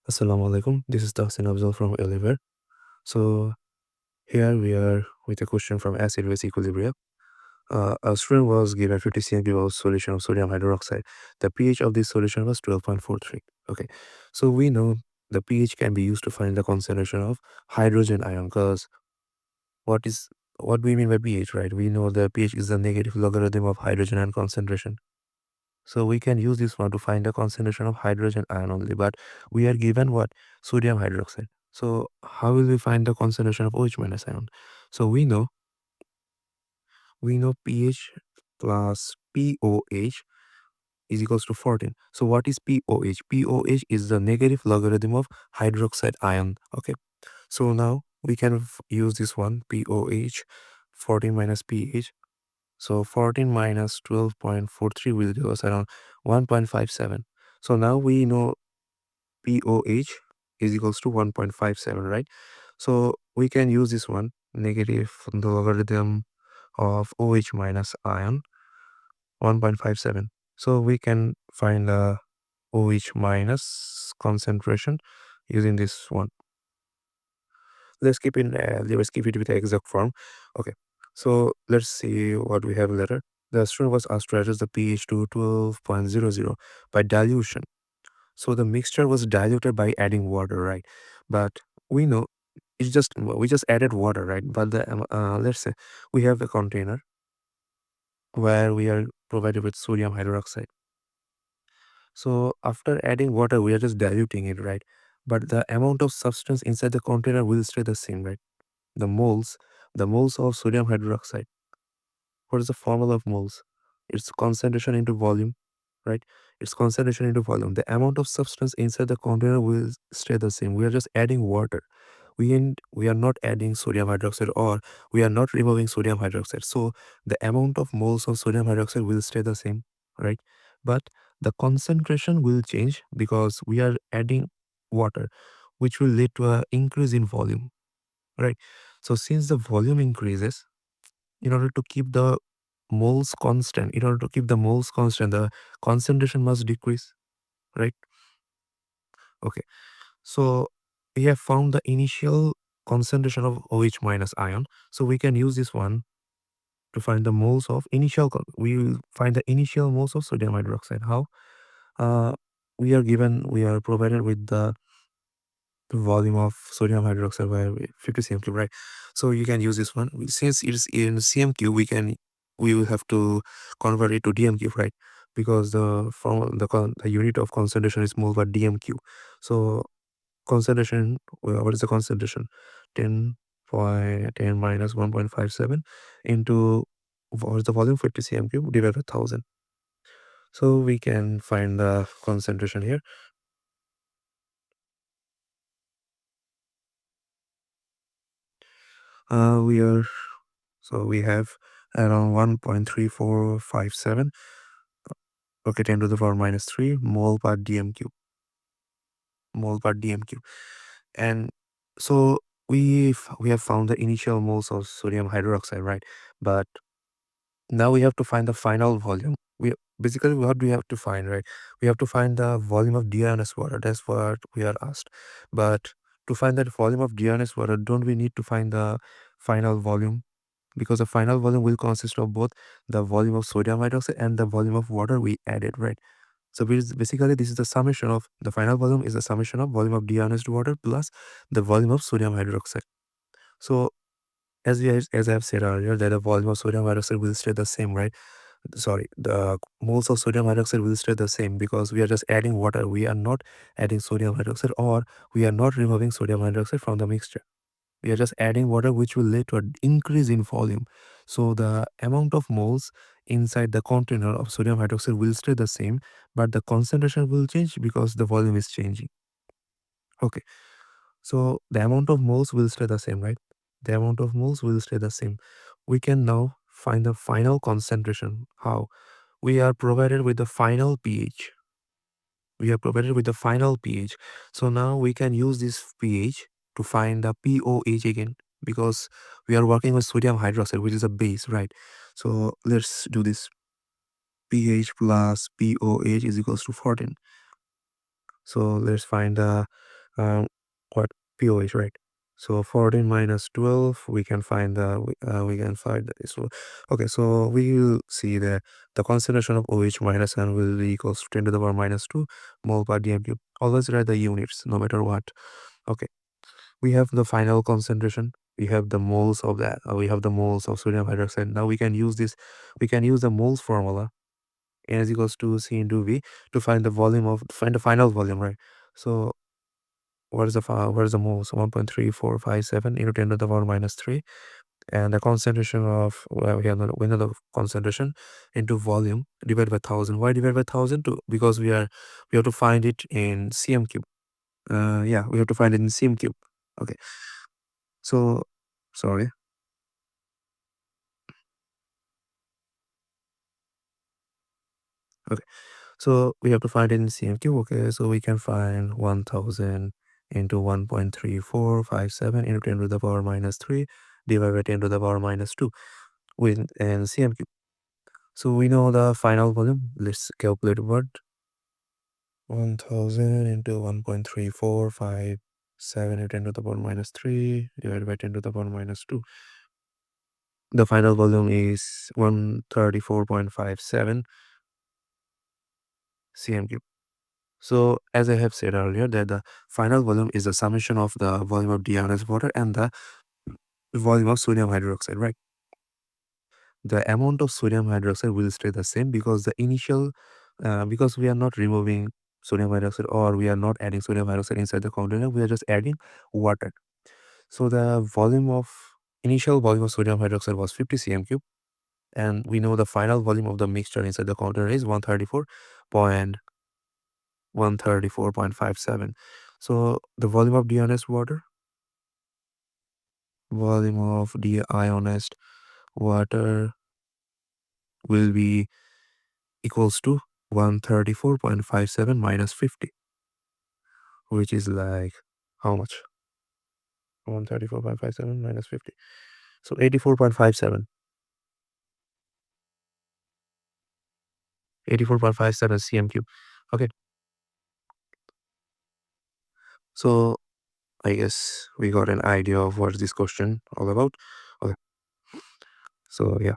Assalamu alaikum. This is Tahseen Afzal from Elevare. So here we are with a question from acid-base equilibria. A student was given 50 cm of solution of sodium hydroxide. The pH of this solution was 12.43. Okay, so we know the pH can be used to find the concentration of hydrogen ion. Because what is what we mean by pH, right? We know the pH is the negative logarithm of hydrogen ion concentration. So we can use this one to find the concentration of hydrogen ion only, but we are given what? Sodium hydroxide. So how will we find the concentration of OH minus ion? So we know pH plus POH is equals to 14. So what is POH? POH is the negative logarithm of hydroxide ion. Okay. So now we can use this one POH 14 minus pH. So 14 minus 12.43 will give us around 1.57. So now we know POH is equals to 1.57, right? So we can use this one, negative the logarithm of OH minus ion, 1.57. So we can find the OH minus concentration using this one. Let's keep it with the exact form. Okay, so let's see what we have later. The student was asked to adjust the pH to 12.00 by dilution. So the mixture was diluted by adding water, right? But we know we just added water, right? But the let's say we have a container where we are provided with sodium hydroxide. So after adding water, we are just diluting it, right? But the amount of substance inside the container will stay the same, right? The moles, the moles of sodium hydroxide. What is the formula of moles? It's concentration into volume, right? It's concentration into volume. The amount of substance inside the container will stay the same. We are just adding water. We are not adding sodium hydroxide, or we are not removing sodium hydroxide. So the amount of moles of sodium hydroxide will stay the same, right? But the concentration will change because we are adding water, which will lead to an increase in volume, right? So since the volume increases, in order to keep the moles constant, the concentration must decrease, right? Okay, so we have found the initial concentration of OH minus ion. So we can use this one to find the moles of we will find the initial moles of sodium hydroxide. How? uh we are provided with the volume of sodium hydroxide by 50 cm cube, right? So you can use this one. Since it's in cm cube, we will have to convert it to dm cube, right? Because the unit of concentration is mole per dm cube. So concentration, what is the concentration? 10.10 minus 1.57 into what is the volume? 50 cm cube divided by 1000. So we can find the concentration here. We are So we have around 1.3457, okay, 10 to the power minus 3 mole per dm cube. And so we have found the initial moles of sodium hydroxide, right? But now we have to find the final volume. We basically, what do we have to find, right? We have to find the volume of deionized water. That's what we are asked. But to find that volume of deionized water, don't we need to find the final volume? Because the final volume will consist of both the volume of sodium hydroxide and the volume of water we added, right? So basically, this is the summation of the final volume is the summation of volume of deionized water plus the volume of sodium hydroxide. So as I have said earlier, that the volume of sodium hydroxide will stay the same, right? Sorry, the moles of sodium hydroxide will stay the same because we are just adding water. We are not adding sodium hydroxide, or we are not removing sodium hydroxide from the mixture. We are just adding water, which will lead to an increase in volume. So the amount of moles inside the container of sodium hydroxide will stay the same, but the concentration will change because the volume is changing. Okay, so the amount of moles will stay the same, right? The amount of moles will stay the same. We can now find the final concentration. How? We are provided with the final pH. We are provided with the final pH. So now we can use this pH to find the POH again, because we are working with sodium hydroxide, which is a base, right? So let's do this. pH plus POH is equals to 14. So let's find the um, what pOH, right? So 14 minus 12, we can find this. So okay, so we will see that the concentration of OH minus N will be equals to 10 to the power minus 2 mole per dm cube. Always write the units no matter what. Okay, we have the final concentration. We have the moles of that. We have the moles of sodium hydroxide. Now we can use this. We can use the moles formula. N is equals to C into V to find the volume of find the final volume, right? So what is the moles? 1.3457 into 10 to the power minus 3, and the concentration of, well, we know the concentration into volume divided by 1000. Why divided by 1000? Because we have to find it in cm cube. Yeah, we have to find it in cm cube. Okay, so sorry. Okay, so we have to find it in cm cube. Okay, so we can find 1000 into 1.3457 into 10 to the power minus 3 divided by 10 to the power minus 2 with in cm cube. So we know the final volume. Let's calculate what. 1000 into 1.3457 into 10 to the power minus 3 divided by 10 to the power minus 2. The final volume is 134.57 cm cube. So as I have said earlier, that the final volume is the summation of the volume of deionized water and the volume of sodium hydroxide, right? The amount of sodium hydroxide will stay the same because the initial, because we are not removing sodium hydroxide or we are not adding sodium hydroxide inside the container, we are just adding water. So the initial volume of sodium hydroxide was 50 cm cube, and we know the final volume of the mixture inside the container is 134.57. So the volume of deionized water will be equals to 134.57 minus 50, which is like how much? 134.57 minus 50. So 84.57. 84.57 cm cube. Okay. So I guess we got an idea of what this question all about. Okay. So yeah.